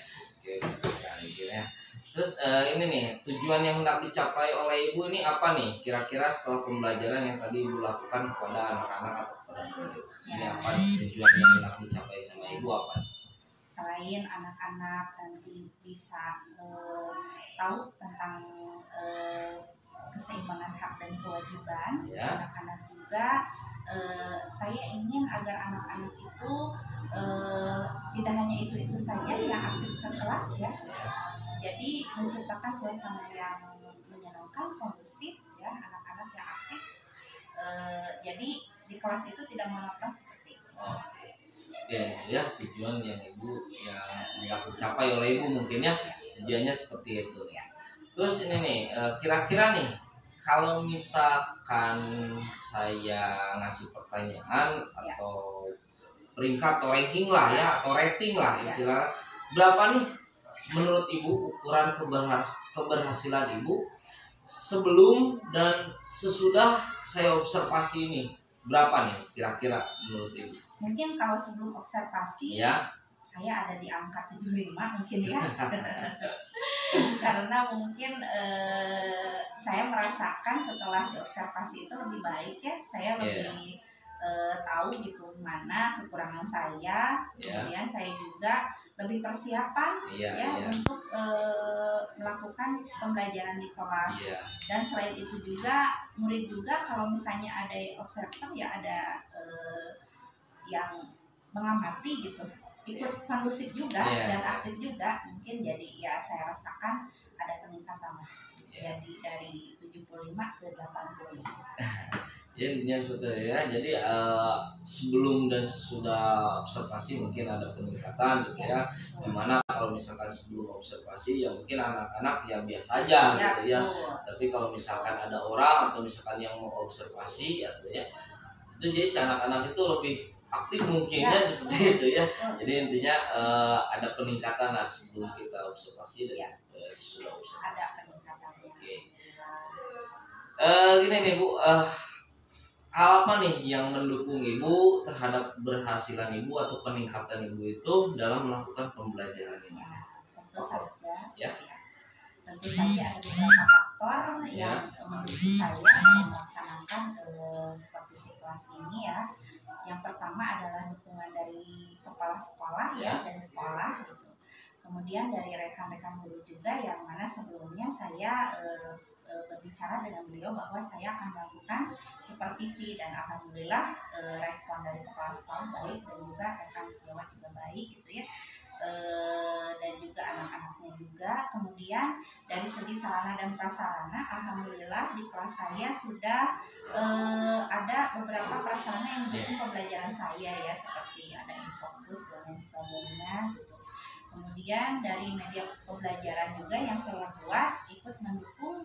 Oke, bagus sekali ya. Terus ini nih, tujuan yang hendak dicapai oleh Ibu ini apa nih? Kira-kira setelah pembelajaran yang tadi Ibu lakukan kepada anak-anak atau kepada murid. Ini apa tujuan yang hendak dicapai sama Ibu apa? Selain anak-anak nanti bisa tahu tentang keseimbangan hak dan kewajiban, Ya. anak-anak juga saya ingin agar anak-anak itu tidak hanya itu saja yang aktif ke kelas ya. Jadi menciptakan suasana yang menyenangkan, kondusif ya, anak-anak yang aktif. Jadi di kelas itu tidak monoton seperti itu. Ya, itu ya tujuan yang Ibu yang hendak dicapai oleh Ibu mungkin ya, tujuannya seperti itu ya. Terus ini nih, kira-kira nih kalau misalkan saya ngasih pertanyaan atau peringkat atau ranking lah ya, atau rating lah istilah, berapa nih menurut Ibu ukuran keberhasilan Ibu sebelum dan sesudah saya observasi ini, berapa nih kira-kira menurut Ibu? Mungkin kalau sebelum observasi ya, saya ada di angka 75 mungkin ya. Karena mungkin saya merasakan setelah diobservasi itu lebih baik ya, saya lebih tahu gitu mana kekurangan saya, kemudian saya juga lebih persiapan untuk melakukan pembelajaran di kelas. Dan selain itu juga murid juga kalau misalnya ada observer ya ada yang mengamati gitu, ikut kondusif juga dan aktif juga, mungkin jadi ya saya rasakan ada peningkatan jadi dari 75 ke 85. Ya intinya seperti ya. Jadi sebelum dan sesudah observasi mungkin ada peningkatan gitu ya. Dimana kalau misalkan sebelum observasi ya mungkin anak-anak ya biasa aja gitu ya. Tapi kalau misalkan ada orang atau misalkan yang mau observasi atau ya, itu jadi si anak-anak itu lebih aktif mungkinnya seperti itu ya. Jadi intinya ada peningkatan lah sebelum kita observasi dan sesudah observasi. Ada peningkatannya. Oke. Gini nih Bu, hal apa nih yang mendukung Ibu terhadap keberhasilan Ibu atau peningkatan Ibu itu dalam melakukan pembelajaran ini? Tentu saja. Ya. Tentu saja ada beberapa faktor yang mendukung saya dalam melaksanakan seperti si kelas ini ya. Yang pertama adalah dukungan dari kepala sekolah dari sekolah gitu. Kemudian dari rekan-rekan guru juga yang mana sebelumnya saya berbicara dengan beliau bahwa saya akan melakukan supervisi dan alhamdulillah respon dari kepala sekolah baik dan juga rekan sejawat juga baik gitu ya. Dan juga anak-anaknya juga. Kemudian dari segi sarana dan prasarana, alhamdulillah di kelas saya sudah ada beberapa prasarana yang mendukung pembelajaran saya ya, seperti ada Infocus dan lain sebagainya gitu. Kemudian dari media pembelajaran juga yang saya buat ikut mendukung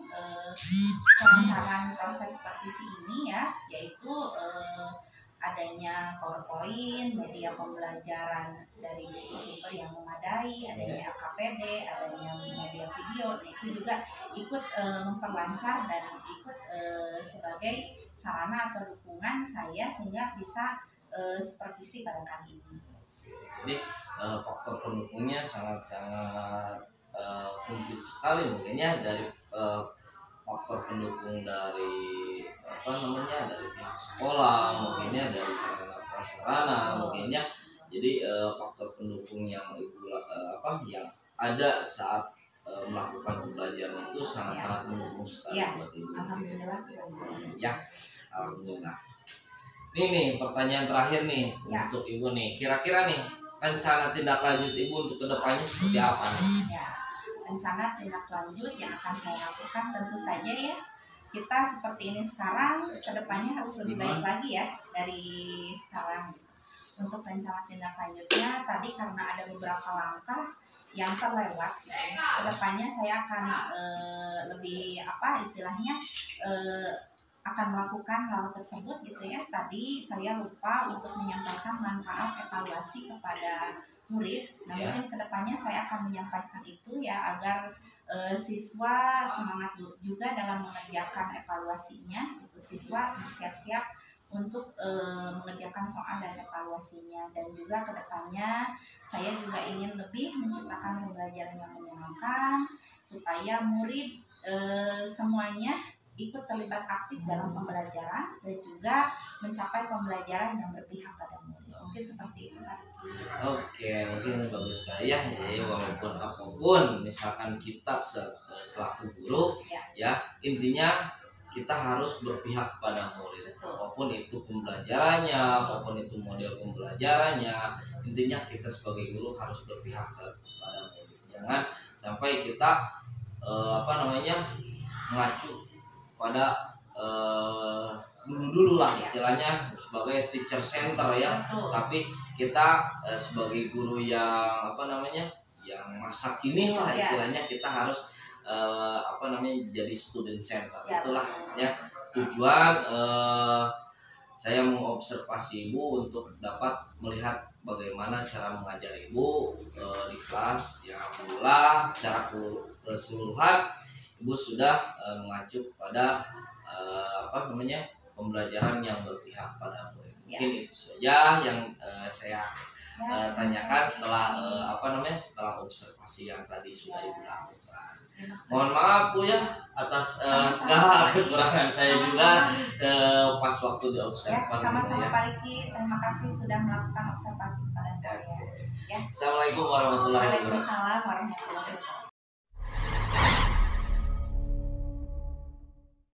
kelancaran proses supervisi ini ya, yaitu adanya PowerPoint, media pembelajaran dari sumber yang memadai, adanya KPD, adanya media video. Nah, itu juga ikut memperlancar dan ikut sebagai sarana atau dukungan saya sehingga bisa supervisi pada kali ini. Jadi faktor pendukungnya sangat-sangat komplit sekali mungkinnya dari faktor pendukung dari dari pihak sekolah, mungkinnya dari sarana prasarana, mungkinnya jadi faktor pendukung yang yang ada saat melakukan pembelajaran itu sangat-sangat mendukung sekali buat ibu. Alhamdulillah. Ya, alhamdulillah. Ini nih pertanyaan terakhir nih untuk ibu nih. Kira-kira nih rencana tindak lanjut ibu untuk kedepannya seperti apa nih? Ya, rencana tindak lanjut yang akan saya lakukan tentu saja ya, kita seperti ini sekarang, kedepannya harus lebih baik lagi ya dari sekarang. Untuk rencana tindak lanjutnya tadi karena ada beberapa langkah yang terlewat, kedepannya saya akan lebih akan melakukan hal tersebut gitu ya. Tadi saya lupa untuk menyampaikan manfaat evaluasi kepada murid. Nah, mungkin kedepannya saya akan menyampaikan itu ya agar siswa semangat juga dalam mengerjakan evaluasinya. Itu siswa bersiap-siap untuk mengerjakan soal dan evaluasinya. Dan juga kedepannya saya juga ingin lebih menciptakan pembelajaran yang menyenangkan supaya murid semuanya ikut terlibat aktif dalam pembelajaran dan juga mencapai pembelajaran yang berpihak pada murid. Mungkin seperti itu Pak. Oke, mungkin bagus sekali ya. Jadi walaupun apapun misalkan kita selaku guru ya intinya kita harus berpihak pada murid. Apapun itu pembelajarannya, apapun itu model pembelajarannya, intinya kita sebagai guru harus berpihak pada murid. Jangan sampai kita mengacu pada dulu lah istilahnya sebagai teacher center ya. Tapi kita sebagai guru yang yang masa kini lah istilahnya, kita harus jadi student center. Itulah ya tujuan saya mengobservasi ibu untuk dapat melihat bagaimana cara mengajar ibu di kelas. Ya alhamdulillah secara keseluruhan ibu sudah mengacu pada pembelajaran yang berpihak pada murid. Mungkin itu saja yang saya tanyakan setelah setelah observasi yang tadi sudah ibu lakukan. Mohon maaf Bu ya atas segala kekurangan saya juga pas waktu diobservasi. Sama-sama Pak Riki, terima kasih sudah melakukan observasi kepada saya. Assalamualaikum warahmatullahi wabarakatuh. Waalaikumsalam warahmatullahi wabarakatuh.